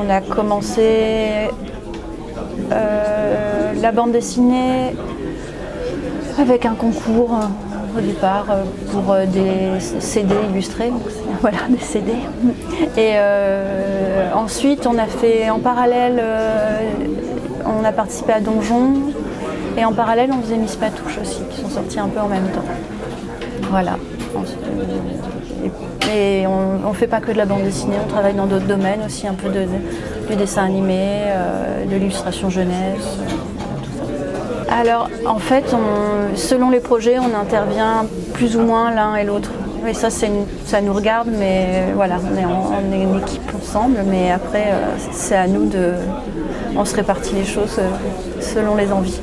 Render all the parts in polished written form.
on a commencé la bande dessinée avec un concours au départ pour des CD illustrés, voilà, des CD. Et ensuite on a fait en parallèle, on a participé à Donjon et en parallèle on faisait Miss Patouche aussi, qui sont sortis un peu en même temps. Voilà. Et on ne fait pas que de la bande dessinée, on travaille dans d'autres domaines aussi, un peu du dessin animé, de l'illustration jeunesse. Alors en fait, selon les projets, on intervient plus ou moins l'un et l'autre. Et ça, ça nous regarde, mais voilà, on est une équipe ensemble, mais après, c'est à nous on se répartit les choses selon les envies.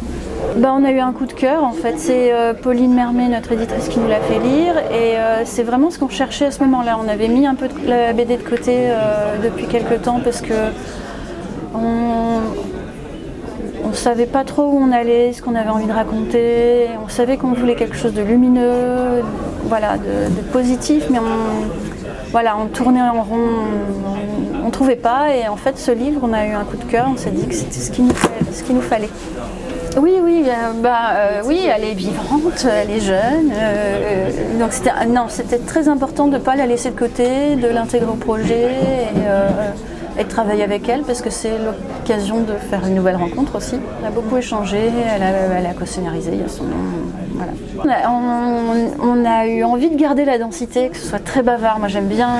On a eu un coup de cœur, en fait, c'est Pauline Mermet, notre éditrice, qui nous l'a fait lire, et c'est vraiment ce qu'on cherchait à ce moment-là. On avait mis un peu la BD de côté depuis quelques temps parce que on ne savait pas trop où on allait, ce qu'on avait envie de raconter. On savait qu'on voulait quelque chose de lumineux, voilà, de positif, mais on tournait en rond, on ne trouvait pas. Et en fait, ce livre, on a eu un coup de cœur, on s'est dit que c'était ce qu'il nous fallait. Oui, elle est vivante, elle est jeune. Donc c'était très important de ne pas la laisser de côté, de l'intégrer au projet. Et de travailler avec elle parce que c'est l'occasion de faire une nouvelle rencontre aussi. On a beaucoup échangé, elle a co-scénarisé, il y a son nom. Voilà. On a eu envie de garder la densité, que ce soit très bavard. Moi j'aime bien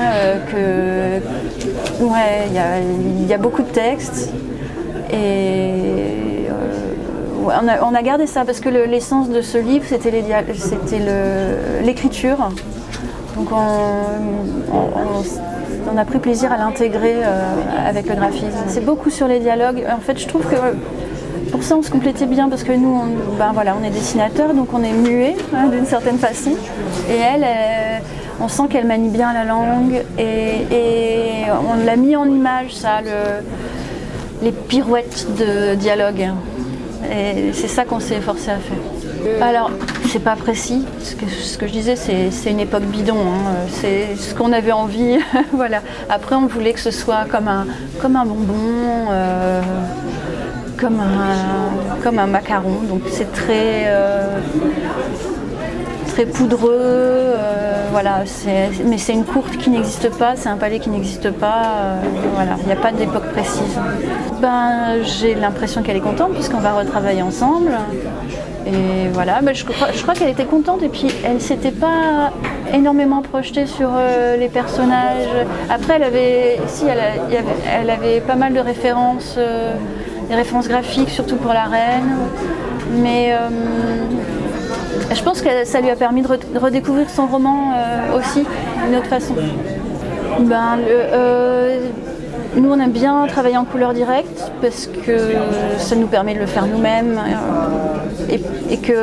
il y a beaucoup de textes et on a gardé ça parce que l'essence de ce livre c'était l'écriture. Donc on a pris plaisir à l'intégrer avec le graphisme. C'est beaucoup sur les dialogues. En fait, je trouve que pour ça, on se complétait bien parce que nous, on est dessinateurs, donc on est muets d'une certaine façon. Et elle, on sent qu'elle manie bien la langue et on l'a mis en image, ça, les pirouettes de dialogue. Et c'est ça qu'on s'est efforcé à faire. Alors, c'est pas précis, ce que je disais, c'est une époque bidon, c'est ce qu'on avait envie, voilà. Après, on voulait que ce soit comme un bonbon, comme un macaron, donc c'est très poudreux, voilà. Mais c'est une courte qui n'existe pas, c'est un palais qui n'existe pas, voilà. Il n'y a pas d'époque précise. J'ai l'impression qu'elle est contente puisqu'on va retravailler ensemble. Et voilà, je crois qu'elle était contente et puis elle s'était pas énormément projetée sur les personnages. Après, elle avait pas mal de références, des références graphiques, surtout pour la reine. Mais je pense que ça lui a permis de redécouvrir son roman aussi, d'une autre façon. Nous, on aime bien travailler en couleur directe parce que ça nous permet de le faire nous-mêmes et que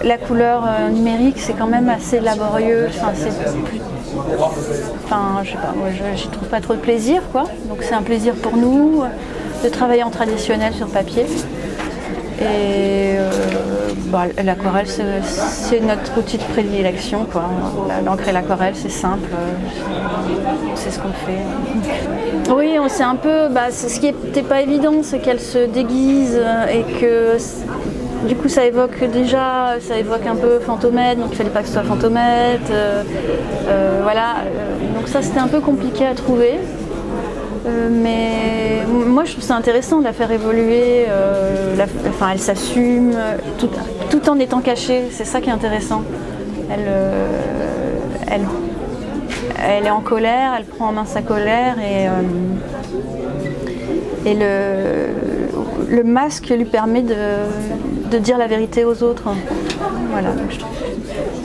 la couleur numérique, c'est quand même assez laborieux. Je sais pas, moi, j'y trouve pas trop de plaisir, quoi. Donc c'est un plaisir pour nous de travailler en traditionnel sur papier. Et l'aquarelle, c'est notre outil de prédilection, quoi. L'encre et l'aquarelle, c'est simple, c'est ce qu'on fait. Oui, c'est un peu, ce qui n'était pas évident, c'est qu'elle se déguise et que du coup ça évoque un peu Fantomette, donc il ne fallait pas que ce soit Fantomette. Voilà, donc ça c'était un peu compliqué à trouver. Mais moi je trouve ça intéressant de la faire évoluer, elle s'assume tout en étant cachée, c'est ça qui est intéressant. Elle est en colère, elle prend en main sa colère et le masque lui permet de dire la vérité aux autres. Voilà, donc je trouve que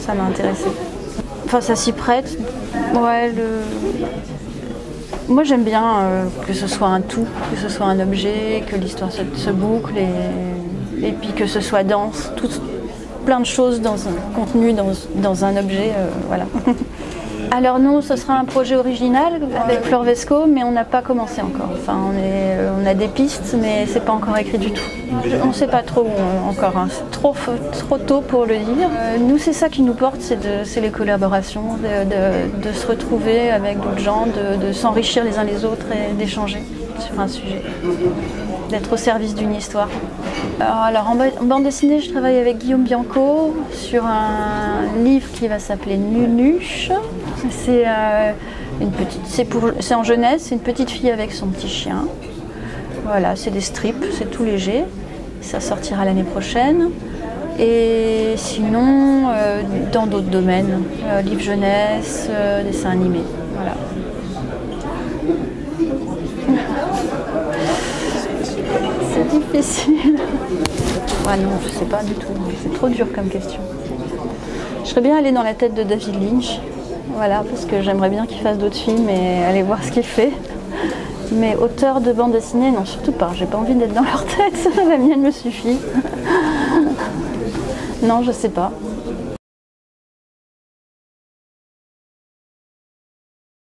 ça m'a intéressée. Enfin ça s'y prête, ouais. Moi j'aime bien que ce soit un tout, que ce soit un objet, que l'histoire se boucle et puis que ce soit dense, plein de choses contenues dans un objet, voilà. Alors nous, ce sera un projet original avec Fleur Vesco, mais on n'a pas commencé encore. Enfin, on a des pistes, mais c'est pas encore écrit du tout. On ne sait pas trop encore, c'est trop tôt pour le dire. Nous, c'est ça qui nous porte, c'est les collaborations, de se retrouver avec d'autres gens, de s'enrichir les uns les autres et d'échanger. sur un sujet, d'être au service d'une histoire. Alors en bande dessinée, je travaille avec Guillaume Bianco sur un livre qui va s'appeler Nunuche. C'est en jeunesse, c'est une petite fille avec son petit chien. Voilà, c'est des strips, c'est tout léger. Ça sortira l'année prochaine. Et sinon, dans d'autres domaines, livre jeunesse, dessin animé. Voilà. C'est difficile. Ah non, je sais pas du tout. C'est trop dur comme question. Je serais bien allée dans la tête de David Lynch. Voilà, parce que j'aimerais bien qu'il fasse d'autres films et aller voir ce qu'il fait. Mais auteur de bande dessinée, non, surtout pas. J'ai pas envie d'être dans leur tête. La mienne me suffit. Non, je sais pas.